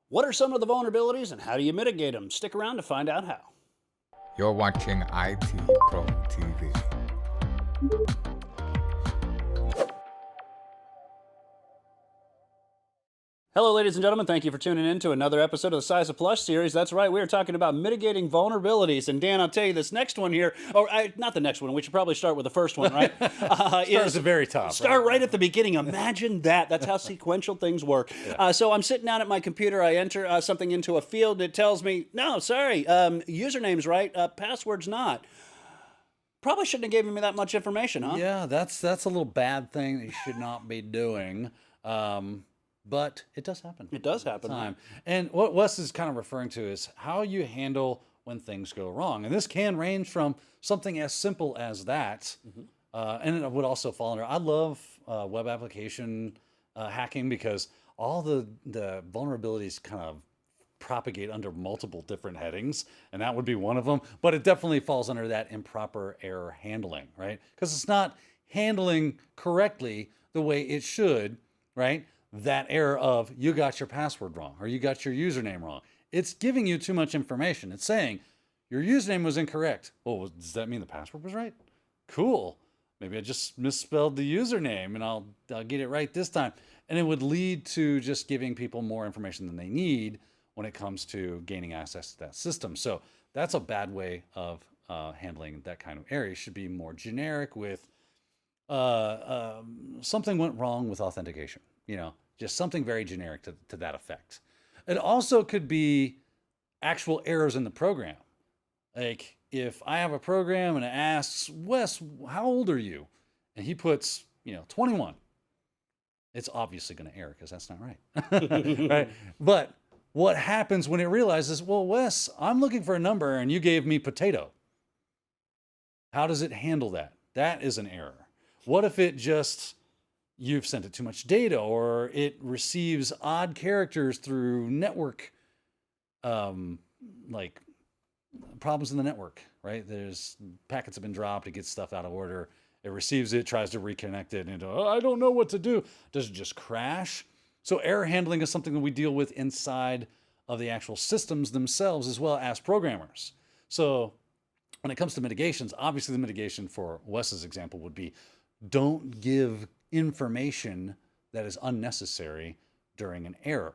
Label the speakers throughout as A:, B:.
A: What are some of the vulnerabilities and how do you mitigate them? Stick around to find out how.
B: You're watching IT Pro TV.
A: Hello, ladies and gentlemen. Thank you for tuning in to another episode of the CySA Plus series. That's right, we are talking about mitigating vulnerabilities. And Dan, I'll tell you this next one here, or not the next one, we should probably start with the first one, right?
C: Start at the very top.
A: Start right at the beginning. Imagine that. That's how sequential things work.
C: Yeah.
A: So I'm sitting down at my computer. I enter something into a field. It tells me, no, sorry, username's right, password's not. Probably shouldn't have given me that much information, huh?
C: Yeah, that's a little bad thing that you should not be doing. But it does happen.
A: It does happen.
C: Time. And what Wes is kind of referring to is how you handle when things go wrong. And this can range from something as simple as that. And it would also fall under, I love web application hacking because all the vulnerabilities kind of propagate under multiple different headings, and that would be one of them. But it definitely falls under that improper error handling, right? Because it's not handling correctly the way it should, right? That error of you got your password wrong or you got your username wrong. It's giving you too much information. It's saying your username was incorrect. Well, does that mean the password was right? Cool. Maybe I just misspelled the username and I'll get it right this time. And it would lead to just giving people more information than they need when it comes to gaining access to that system. So that's a bad way of handling that kind of error. It should be more generic with something went wrong with authentication. Just something very generic to that effect. It also could be actual errors in the program. Like if I have a program and it asks, Wes, how old are you? And he puts, 21. It's obviously going to error because that's not right. Right? But what happens when it realizes, well, Wes, I'm looking for a number and you gave me potato. How does it handle that? That is an error. What if it just you've sent it too much data, or it receives odd characters through network, like problems in the network, right? There's packets have been dropped, it gets stuff out of order, it receives it, tries to reconnect it, and I don't know what to do. Does it just crash? So error handling is something that we deal with inside of the actual systems themselves as well as programmers. So when it comes to mitigations, obviously the mitigation for Wes's example would be don't give information that is unnecessary during an error.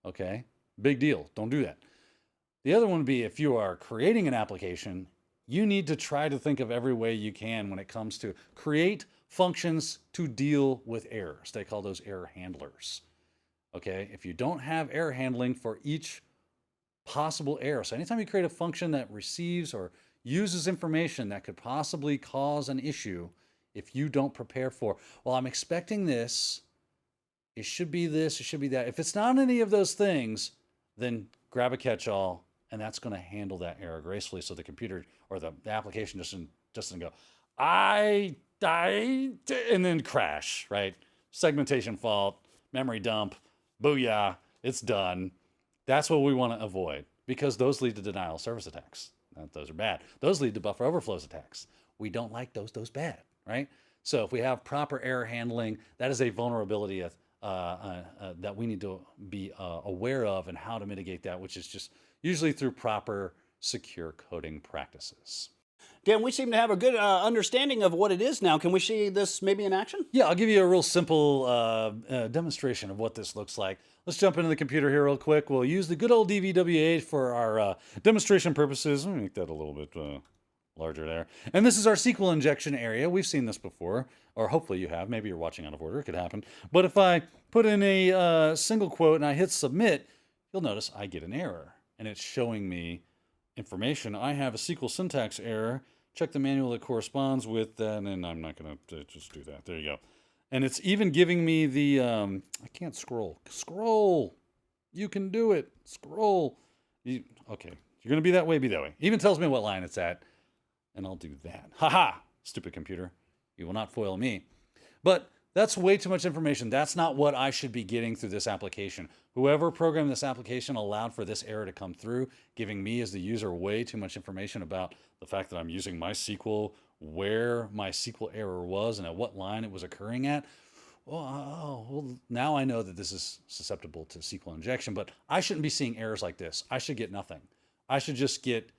C: Okay? Big deal. Don't do that. The other one would be if you are creating an application, you need to try to think of every way you can when it comes to create functions to deal with errors. They call those error handlers. Okay? If you don't have error handling for each possible error, so anytime you create a function that receives or uses information that could possibly cause an issue, if you don't prepare for, well, I'm expecting this, it should be this, it should be that. If it's not any of those things, then grab a catch-all, and that's going to handle that error gracefully so the computer or the application doesn't go, and then crash, right? Segmentation fault, memory dump, booyah, it's done. That's what we want to avoid because those lead to denial of service attacks. Those are bad. Those lead to buffer overflows attacks. We don't like those bad. Right? So if we have proper error handling, that is a vulnerability that we need to be aware of and how to mitigate that, which is just usually through proper secure coding practices.
A: Dan, we seem to have a good understanding of what it is now. Can we see this maybe in action?
C: Yeah, I'll give you a real simple demonstration of what this looks like. Let's jump into the computer here real quick. We'll use the good old DVWA for our demonstration purposes. Let me make that a little bit larger there. And this is our SQL injection area. We've seen this before, or hopefully you have. Maybe you're watching out of order. It could happen. But if I put in a single quote and I hit submit, you'll notice I get an error. And it's showing me information. I have a SQL syntax error. Check the manual that corresponds with that. And I'm not going to just do that. There you go. And it's even giving me the, I can't scroll. Scroll. You can do it. Scroll. Okay. You're going to be that way, be that way. Even tells me what line it's at. And I'll do that. Haha, stupid computer. You will not foil me. But that's way too much information. That's not what I should be getting through this application. Whoever programmed this application allowed for this error to come through, giving me as the user way too much information about the fact that I'm using MySQL, where my SQL error was, and at what line it was occurring at. well, now I know that this is susceptible to SQL injection, but I shouldn't be seeing errors like this. I should get nothing. I should just get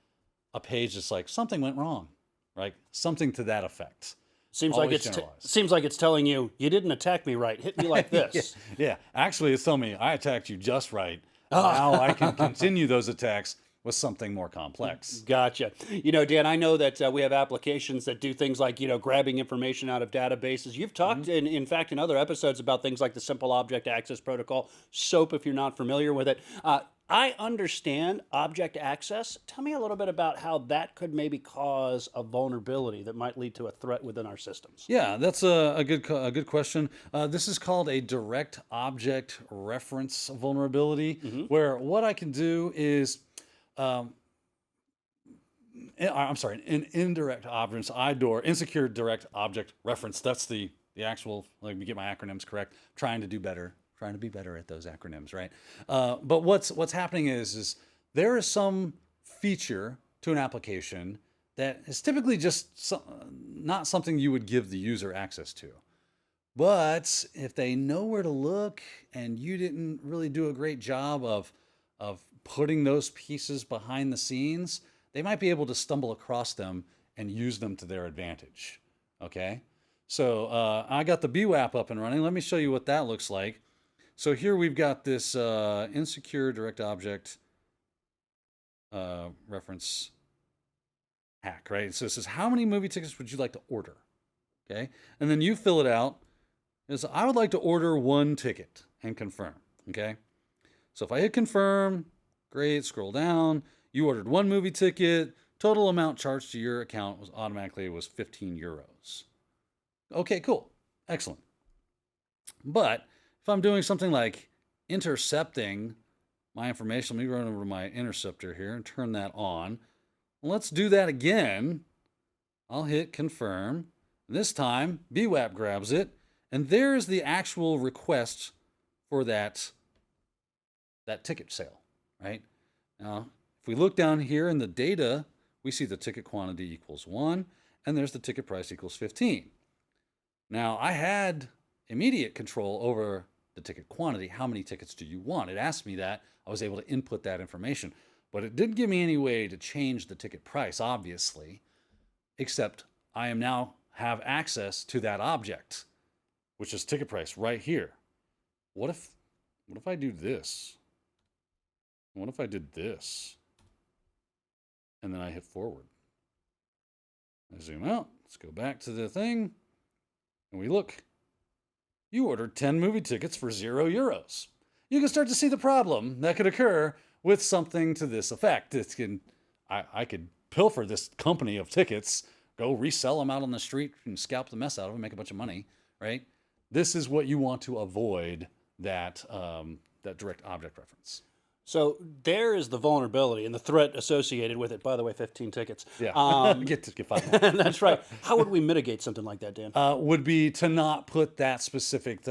C: a page that's like something went wrong, right? Something to that effect.
A: Seems like
C: Always
A: it's
C: generalized.
A: seems like it's telling you you didn't attack me right. Hit me like this.
C: Yeah, actually, it's telling me I attacked you just right. Now I can continue those attacks with something more complex.
A: Gotcha. You know, Dan, I know that we have applications that do things like, grabbing information out of databases. You've talked, in fact, in other episodes about things like the Simple Object Access Protocol, SOAP, if you're not familiar with it. I understand object access. Tell me a little bit about how that could maybe cause a vulnerability that might lead to a threat within our systems.
C: Yeah, that's a good question. This is called a direct object reference vulnerability, where what I can do is, I'm sorry, an indirect object, IDOR, insecure direct object reference. That's the actual. Let me get my acronyms correct. Trying to do better. Trying to be better at those acronyms, right? But what's happening is there is some feature to an application that is typically just not something you would give the user access to. But if they know where to look and you didn't really do a great job of putting those pieces behind the scenes, they might be able to stumble across them and use them to their advantage. Okay? So I got the BWAP up and running. Let me show you what that looks like. So here we've got this insecure direct object reference hack, right? So it says, how many movie tickets would you like to order? Okay. And then you fill it out. As I would like to order 1 ticket and confirm. Okay. So if I hit confirm, great, scroll down, you ordered 1 movie ticket, total amount charged to your account was 15 euros. Okay, cool. Excellent. But if I'm doing something like intercepting my information, let me run over to my interceptor here and turn that on. Let's do that again. I'll hit confirm. This time, BWAP grabs it, and there's the actual request for that ticket sale, right? Now, if we look down here in the data, we see the ticket quantity equals 1, and there's the ticket price equals 15. Now, I had immediate control over the ticket quantity. How many tickets do you want? It asked me that. I was able to input that information, but it didn't give me any way to change the ticket price, obviously, except I am now have access to that object, which is ticket price right here. What if I do this? What if I did this? And then I hit forward. I zoom out. Let's go back to the thing. And we look. You ordered 10 movie tickets for €0. You can start to see the problem that could occur with something to this effect. I could pilfer this company of tickets, go resell them out on the street and scalp the mess out of them, make a bunch of money, right? This is what you want to avoid, that direct object reference.
A: So there is the vulnerability and the threat associated with it. By the way, 15 tickets.
C: Yeah, get 5 more.
A: That's right. How would we mitigate something like that, Dan?
C: Would be to not put that specific.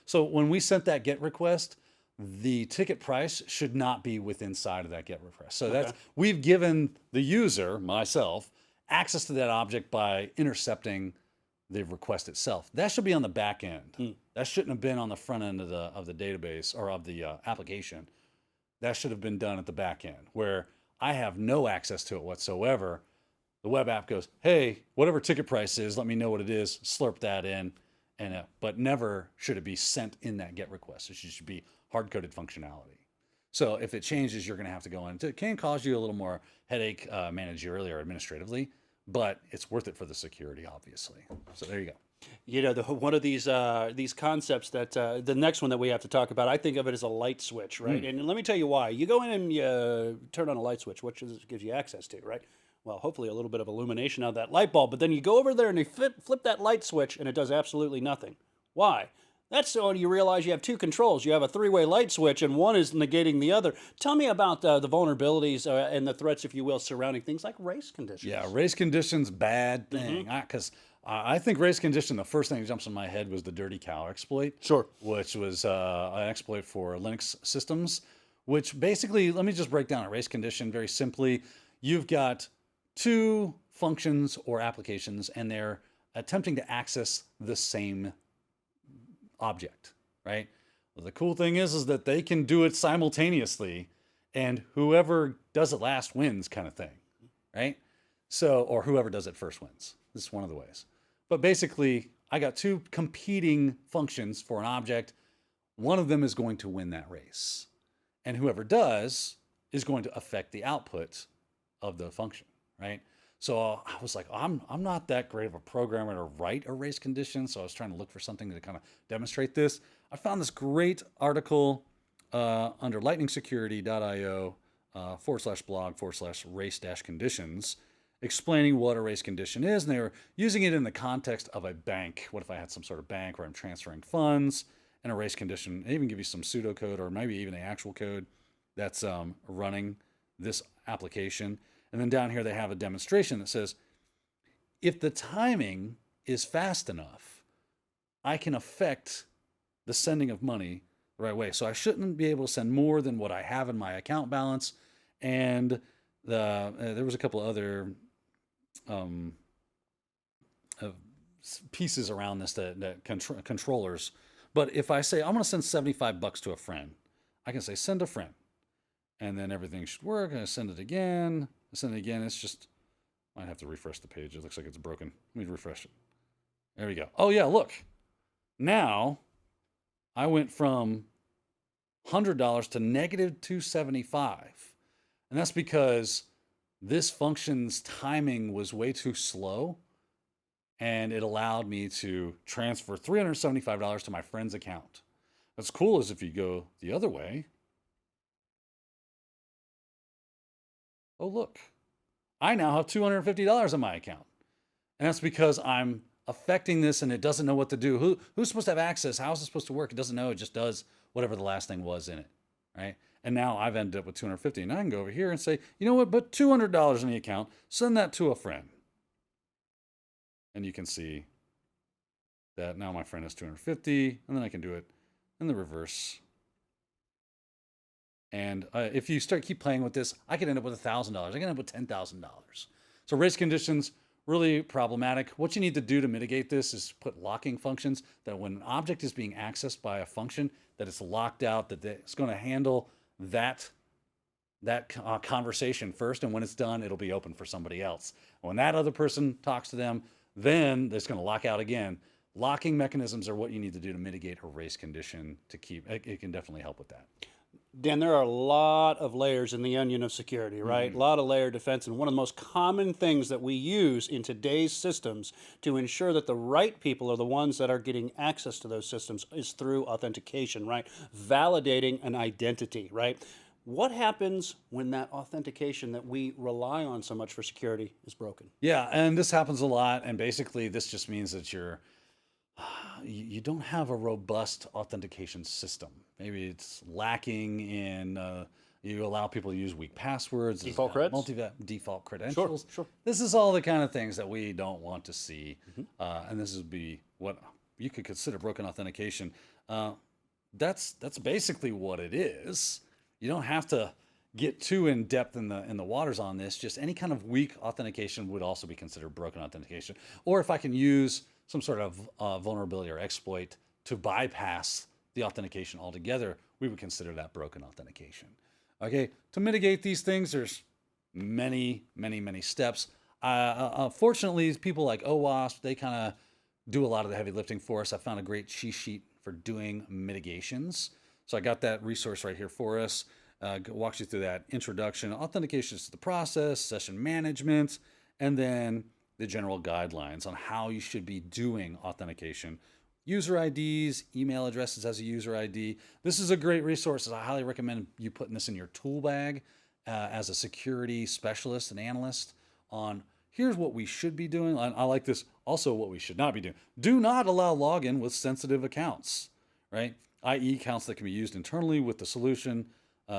C: So when we sent that GET request, the ticket price should not be within inside of that GET request. So that's, we've given the user, myself, access to that object by intercepting the request itself. That should be on the back end. That shouldn't have been on the front end of the database or of the application. That should have been done at the back end, where I have no access to it whatsoever. The web app goes, hey, whatever ticket price is, let me know what it is, slurp that in, but never should it be sent in that GET request. It should be hard-coded functionality. So if it changes, you're going to have to go in. It can cause you a little more headache managerially or administratively, but it's worth it for the security, obviously. So there you go.
A: You know, one of these concepts that the next one that we have to talk about, I think of it as a light switch, right? And let me tell you why. You go in and you turn on a light switch, which gives you access to, right? Well, hopefully a little bit of illumination out of that light bulb, but then you go over there and you flip that light switch and it does absolutely nothing. Why? That's when you realize you have 2 controls. You have a 3-way light switch and one is negating the other. Tell me about the vulnerabilities and the threats, if you will, surrounding things like race conditions.
C: Yeah, race conditions, bad thing. Because I think race condition, the first thing that jumps in my head was the dirty cow exploit.
A: Sure.
C: Which was an exploit for Linux systems, which basically, let me just break down a race condition very simply. You've got 2 functions or applications, and they're attempting to access the same object, right? Well, the cool thing is that they can do it simultaneously, and whoever does it last wins, kind of thing, right? So, or whoever does it first wins. This is one of the ways. But basically, I got two competing functions for an object. One of them is going to win that race, and whoever does is going to affect the output of the function, right? So I was like, I'm not that great of a programmer to write a race condition, so I was trying to look for something to kind of demonstrate this. I found this great article under lightningsecurity.io /blog/race-conditions explaining what a race condition is, and they were using it in the context of a bank. What if I had some sort of bank where I'm transferring funds, and a race condition, they even give you some pseudocode or maybe even the actual code that's running this application. And then down here they have a demonstration that says, if the timing is fast enough, I can affect the sending of money the right way. So I shouldn't be able to send more than what I have in my account balance. And there was a couple other pieces around this that controllers. But if I say I'm going to send $75 to a friend, I can say send a friend, and then everything should work. And I send it again. I send it again. It's just, I might have to refresh the page. It looks like it's broken. Let me refresh it. There we go. Oh yeah, look. Now I went from $100 to negative $275. And that's because this function's timing was way too slow, and it allowed me to transfer $375 to my friend's account. What's cool is if you go the other way. Oh, look. I now have $250 in my account. And that's because I'm affecting this and it doesn't know what to do. Who's supposed to have access? How is it supposed to work? It doesn't know. It just does whatever the last thing was in it, right? And now I've ended up with $250. And I can go over here and say, you know what, but $200 in the account, send that to a friend. And you can see that now my friend has $250, and then I can do it in the reverse. And if you keep playing with this, I could end up with $1,000. I can end up with $10,000. So race conditions, really problematic. What you need to do to mitigate this is put locking functions that when an object is being accessed by a function, that it's locked out, that it's going to handle that conversation first, and when it's done, it'll be open for somebody else. When that other person talks to them, then it's going to lock out again. Locking mechanisms are what you need to do to mitigate a race condition to keep. It can definitely help with that.
A: Dan, there are a lot of layers in the onion of security, right? A lot of layer defense. And one of the most common things that we use in today's systems to ensure that the right people are the ones that are getting access to those systems is through authentication, right? Validating an identity, right? What happens when that authentication that we rely on so much for security is broken?
C: Yeah, and this happens a lot. And basically, this just means that you don't have a robust authentication system. Maybe it's lacking in, you allow people to use weak passwords.
A: Default creds?
C: Default credentials.
A: Sure.
C: This is all the kind of things that we don't want to see. And this would be what you could consider broken authentication. That's basically what it is. You don't have to get too in depth in the waters on this. Just any kind of weak authentication would also be considered broken authentication. Or if I can use some sort of vulnerability or exploit to bypass the authentication altogether, we would consider that broken authentication. Okay, to mitigate these things, there's many steps. Fortunately, people like OWASP, they kind of do a lot of the heavy lifting for us. I found a great cheat sheet for doing mitigations. So I got that resource right here for us. Walks you through that introduction, authentication to the process, session management, and then the general guidelines on how you should be doing authentication. User IDs, email addresses as a user ID. This is a great resource. I highly recommend you putting this in your tool bag as a security specialist and analyst on here's what we should be doing. I like this. Also what we should not be doing. Do not allow login with sensitive accounts, right? i.e. accounts that can be used internally with the solution,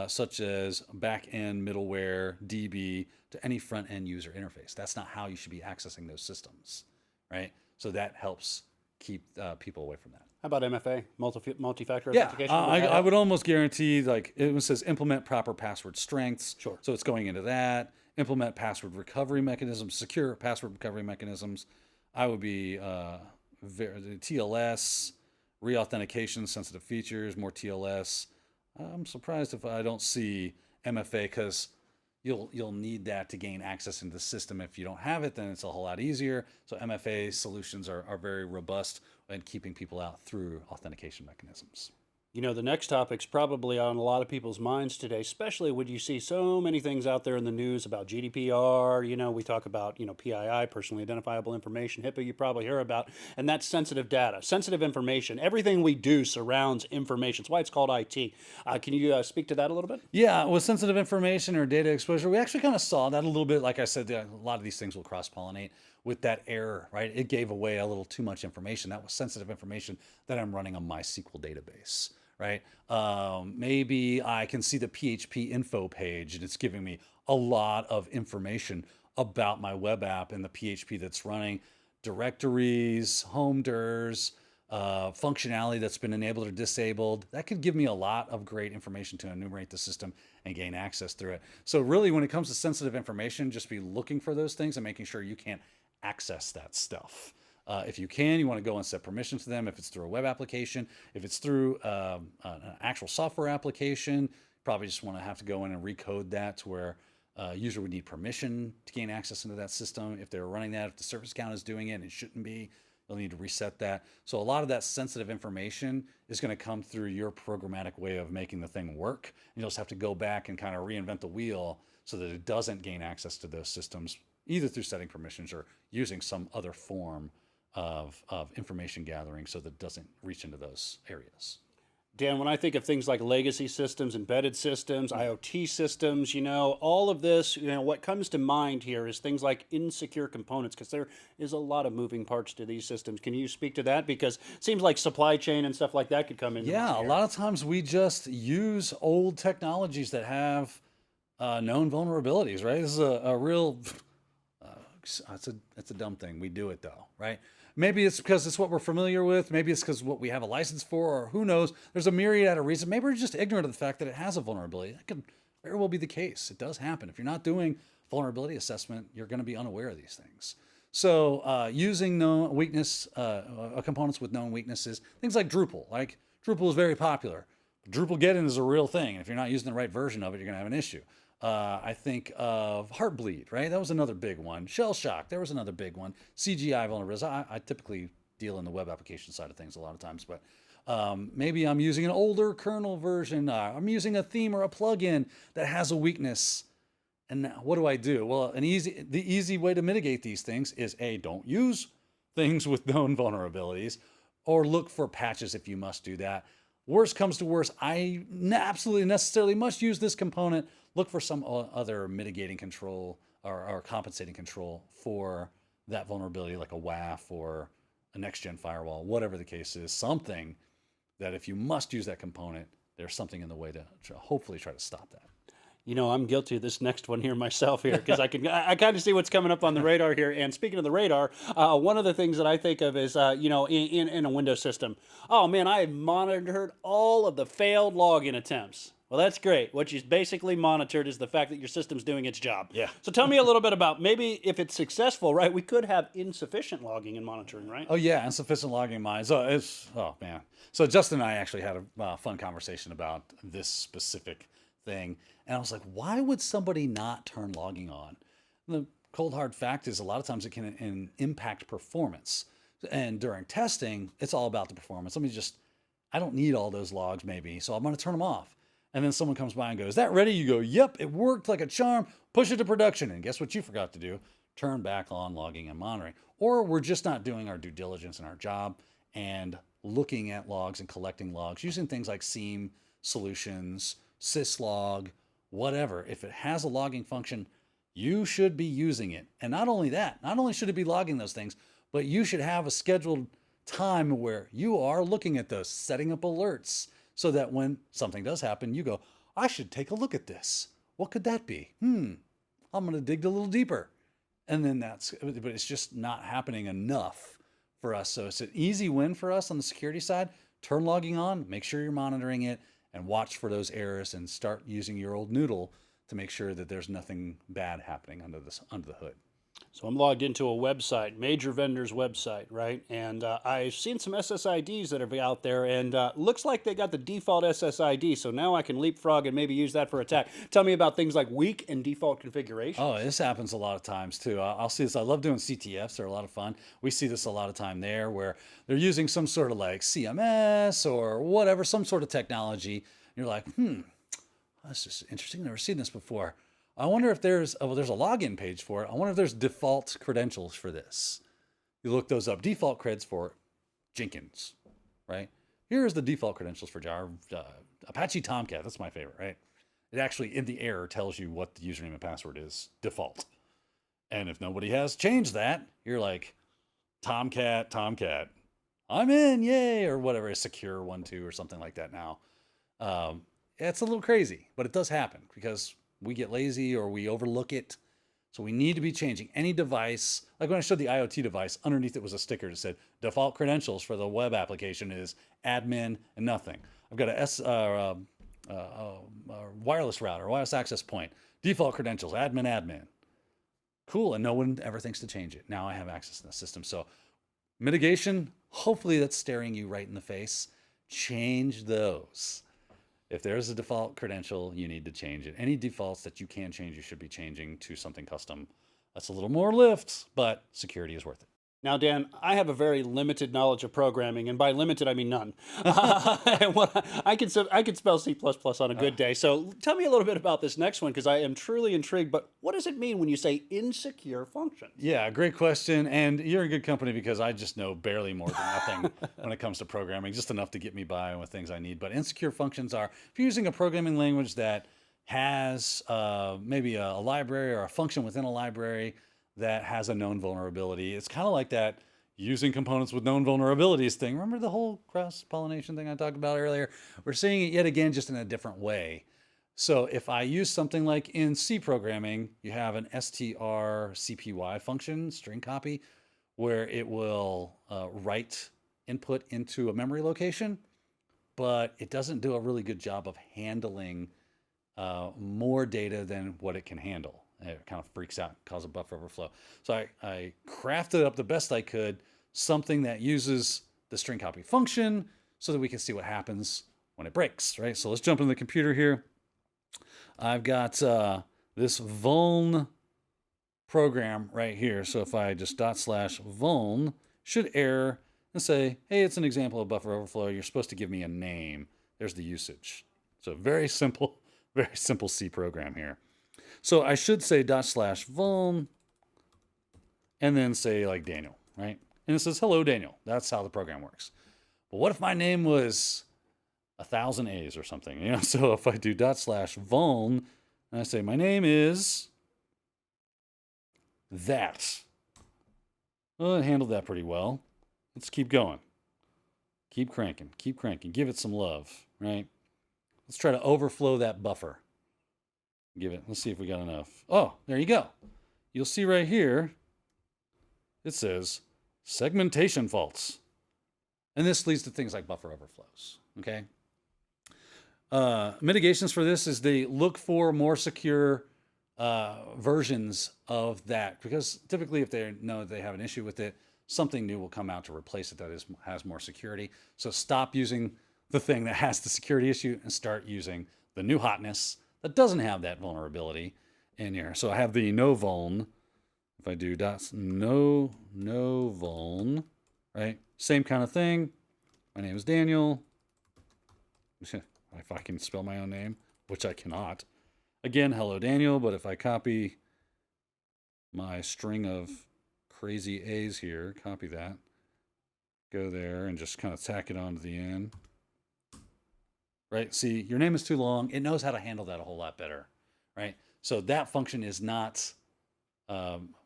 C: such as back-end middleware, DB, to any front-end user interface. That's not how you should be accessing those systems, right? So that helps keep people away from that.
A: How about MFA, multi-factor
C: Yeah,
A: authentication?
C: I would almost guarantee, like it says implement proper password strengths.
A: Sure.
C: So it's going into that. Implement password recovery mechanisms, secure password recovery mechanisms. I would be TLS, re-authentication, sensitive features, more TLS. I'm surprised if I don't see MFA, because you'll need that to gain access into the system. If you don't have it, then it's a whole lot easier. So MFA solutions are very robust in keeping people out through authentication mechanisms.
A: You know, the next topic's probably on a lot of people's minds today, especially when you see so many things out there in the news about GDPR. You know, we talk about, PII, personally identifiable information, HIPAA, you probably hear about, and that's sensitive data, sensitive information. Everything we do surrounds information. It's why it's called IT. Can you speak to that a little bit?
C: Yeah, with sensitive information or data exposure, we actually kind of saw that a little bit. Like I said, a lot of these things will cross-pollinate with that error, right? It gave away a little too much information. That was sensitive information that I'm running on my SQL database, right? Maybe I can see the PHP info page and it's giving me a lot of information about my web app and the PHP that's running, directories, home DIRs, functionality that's been enabled or disabled. That could give me a lot of great information to enumerate the system and gain access through it. So really, when it comes to sensitive information, just be looking for those things and making sure you can't access that stuff. If you can, you want to go and set permissions to them. If it's through a web application, if it's through an actual software application, you probably just want to have to go in and recode that to where user would need permission to gain access into that system. If they're running that, if the service account is doing it and it shouldn't be, they'll need to reset that. So a lot of that sensitive information is going to come through your programmatic way of making the thing work. And you'll just have to go back and kind of reinvent the wheel so that it doesn't gain access to those systems, either through setting permissions or using some other form of information gathering so that it doesn't reach into those areas.
A: Dan, when I think of things like legacy systems, embedded systems, IoT systems, all of this, what comes to mind here is things like insecure components, because there is a lot of moving parts to these systems. Can you speak to that? Because it seems like supply chain and stuff like that could come in.
C: Yeah, a lot of times we just use old technologies that have known vulnerabilities, right? This is a real, it's a dumb thing. We do it though, right? Maybe it's because it's what we're familiar with. Maybe it's because what we have a license for, or who knows. There's a myriad of reasons. Maybe we're just ignorant of the fact that it has a vulnerability. That could very well be the case. It does happen. If you're not doing vulnerability assessment, you're going to be unaware of these things. So using known weakness, components with known weaknesses, things like Drupal. Like Drupal is very popular. Drupal-geddon is a real thing. And if you're not using the right version of it, you're going to have an issue. I think of Heartbleed, right? That was another big one. Shell Shock, there was another big one. CGI vulnerabilities. I typically deal in the web application side of things a lot of times, but maybe I'm using an older kernel version. I'm using a theme or a plugin that has a weakness. And now what do? Well, the easy way to mitigate these things is don't use things with known vulnerabilities, or look for patches if you must do that. Worst comes to worst, I absolutely necessarily must use this component. Look for some other mitigating control or compensating control for that vulnerability, like a WAF or a next-gen firewall, whatever the case is, something that if you must use that component, there's something in the way to hopefully try to stop that.
A: I'm guilty of this next one here myself here, because I kind of see what's coming up on the radar here. And speaking of the radar, one of the things that I think of is, in a Windows system, oh man, I have monitored all of the failed login attempts. Well, that's great. What you basically monitored is the fact that your system's doing its job.
C: Yeah.
A: So tell me a little bit about, maybe if it's successful, right, we could have insufficient logging and monitoring, right?
C: Oh yeah, insufficient logging mines. Oh man. So Justin and I actually had a fun conversation about this specific thing. And I was like, why would somebody not turn logging on? And the cold hard fact is a lot of times it can impact performance. And during testing, it's all about the performance. I don't need all those logs maybe, so I'm going to turn them off. And then someone comes by and goes, is that ready? You go, yep, it worked like a charm. Push it to production. And guess what you forgot to do? Turn back on logging and monitoring. Or we're just not doing our due diligence in our job and looking at logs and collecting logs using things like SIEM solutions, syslog, whatever. If it has a logging function, you should be using it. And not only that, not only should it be logging those things, but you should have a scheduled time where you are looking at those, setting up alerts, so that when something does happen, you go, I should take a look at this. What could that be? I'm going to dig a little deeper. And then but it's just not happening enough for us. So it's an easy win for us on the security side. Turn logging on, make sure you're monitoring it, and watch for those errors and start using your old noodle to make sure that there's nothing bad happening under the hood.
A: So I'm logged into a website, major vendor's website, right? And I've seen some SSIDs that are out there, and looks like they got the default SSID. So now I can leapfrog and maybe use that for attack. Tell me about things like weak and default configuration.
C: Oh, this happens a lot of times too. I'll see this. I love doing CTFs. They're a lot of fun. We see this a lot of time there where they're using some sort of like CMS or whatever, some sort of technology. And you're like, that's just interesting. Never seen this before. I wonder if there's a login page for it. I wonder if there's default credentials for this. You look those up. Default creds for Jenkins, right? Here's the default credentials for Apache Tomcat. That's my favorite, right? It actually, in the error, tells you what the username and password is default. And if nobody has changed that, you're like, Tomcat, I'm in, yay, or whatever, secure 1.2 or something like that now. It's a little crazy, but it does happen because we get lazy or we overlook it. So we need to be changing any device. Like when I showed the IoT device, underneath it was a sticker that said default credentials for the web application is admin and nothing. I've got a wireless router, wireless access point, default credentials, admin. Cool, and no one ever thinks to change it. Now I have access to the system. So mitigation, hopefully that's staring you right in the face. Change those. If there's a default credential, you need to change it. Any defaults that you can change, you should be changing to something custom. That's a little more lift, but security is worth it.
A: Now, Dan, I have a very limited knowledge of programming, and by limited, I mean none. I can spell C++ on a good day. So tell me a little bit about this next one, because I am truly intrigued. But what does it mean when you say insecure functions?
C: Yeah, great question. And you're in good company because I just know barely more than nothing when it comes to programming, just enough to get me by with things I need. But insecure functions are, if you're using a programming language that has maybe a library or a function within a library that has a known vulnerability. It's kind of like that using components with known vulnerabilities thing. Remember the whole cross-pollination thing I talked about earlier? We're seeing it yet again, just in a different way. So if I use something like in C programming, you have an strcpy function, string copy, where it will write input into a memory location, but it doesn't do a really good job of handling more data than what it can handle. It kind of freaks out, causes a buffer overflow. So I crafted up the best I could, something that uses the string copy function so that we can see what happens when it breaks, right? So let's jump into the computer here. I've got this vuln program right here. So if I just /vuln, should error and say, hey, it's an example of buffer overflow. You're supposed to give me a name. There's the usage. So very simple C program here. So I should say /vuln and then say like Daniel, right? And it says, hello, Daniel. That's how the program works. But what if my name was 1,000 A's or something? You know, so if I do /vuln and I say, my name is that. Well, it handled that pretty well. Let's keep going. Keep cranking. Give it some love, right? Let's try to overflow that buffer. Let's see if we got enough. Oh, there you go. You'll see right here, it says segmentation faults. And this leads to things like buffer overflows, okay? Mitigations for this is they look for more secure versions of that, because typically if they know they have an issue with it, something new will come out to replace it that has more security. So stop using the thing that has the security issue and start using the new hotness that doesn't have that vulnerability in here. So I have the no vuln. If I do no vuln, right? Same kind of thing. My name is Daniel. If I can spell my own name, which I cannot. Again, hello Daniel, but if I copy my string of crazy A's here, copy that, go there and just kind of tack it onto the end. Right? See, your name is too long. It knows how to handle that a whole lot better, right? So that function is not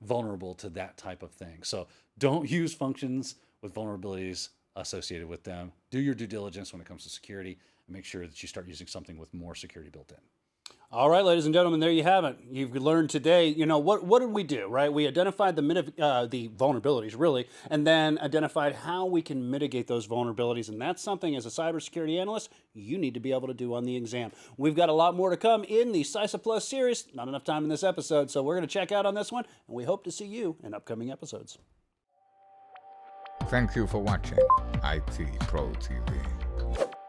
C: vulnerable to that type of thing. So don't use functions with vulnerabilities associated with them. Do your due diligence when it comes to security and make sure that you start using something with more security built in.
A: All right, ladies and gentlemen, there you have it. You've learned today, you know, what did we do, right? We identified the vulnerabilities, really, and then identified how we can mitigate those vulnerabilities. And that's something, as a cybersecurity analyst, you need to be able to do on the exam. We've got a lot more to come in the CySA Plus series. Not enough time in this episode, so we're going to check out on this one, and we hope to see you in upcoming episodes.
B: Thank you for watching IT Pro TV.